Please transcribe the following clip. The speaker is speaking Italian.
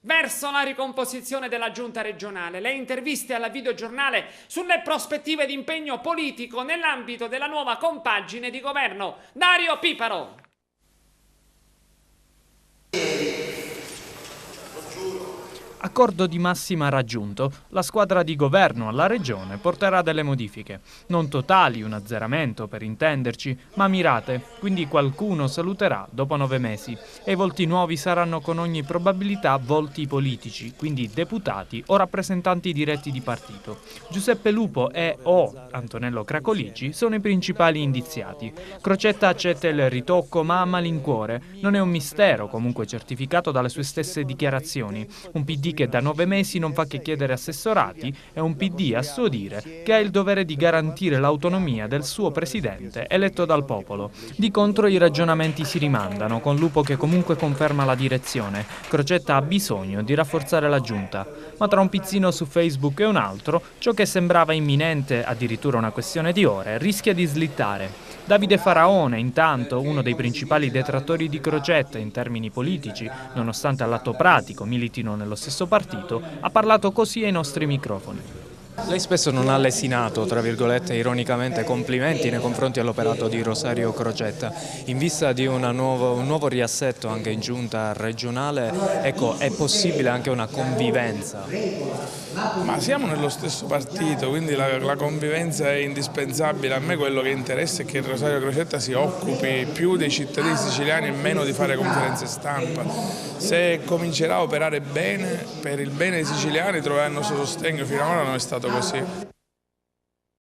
verso la ricomposizione della giunta regionale, le interviste alla videogiornale sulle prospettive di impegno politico nell'ambito della nuova compagine di governo. Dario Piparo. Accordo di massima raggiunto, la squadra di governo alla regione porterà delle modifiche. Non totali, un azzeramento per intenderci, ma mirate, quindi qualcuno saluterà dopo 9 mesi e i volti nuovi saranno con ogni probabilità volti politici, quindi deputati o rappresentanti diretti di partito. Giuseppe Lupo e Antonello Cracolici sono i principali indiziati. Crocetta accetta il ritocco ma a malincuore, non è un mistero comunque certificato dalle sue stesse dichiarazioni. Un PD che da 9 mesi non fa che chiedere assessorati e un PD, a suo dire, che ha il dovere di garantire l'autonomia del suo presidente eletto dal popolo. Di contro i ragionamenti si rimandano, con Lupo che comunque conferma la direzione. Crocetta ha bisogno di rafforzare la giunta. Ma tra un pizzino su Facebook e un altro, ciò che sembrava imminente, addirittura una questione di ore, rischia di slittare. Davide Faraone, intanto, uno dei principali detrattori di Crocetta in termini politici, nonostante all'atto pratico militino nello stesso partito, ha parlato così ai nostri microfoni. Lei spesso non ha lesinato, tra virgolette, ironicamente, complimenti nei confronti dell'operato di Rosario Crocetta. In vista di un nuovo riassetto anche in giunta regionale, ecco, è possibile anche una convivenza? Ma siamo nello stesso partito, quindi la convivenza è indispensabile. A me quello che interessa è che Rosario Crocetta si occupi più dei cittadini siciliani e meno di fare conferenze stampa. Se comincerà a operare bene, per il bene dei siciliani, troverà il nostro sostegno. Fino ad ora non è stato così.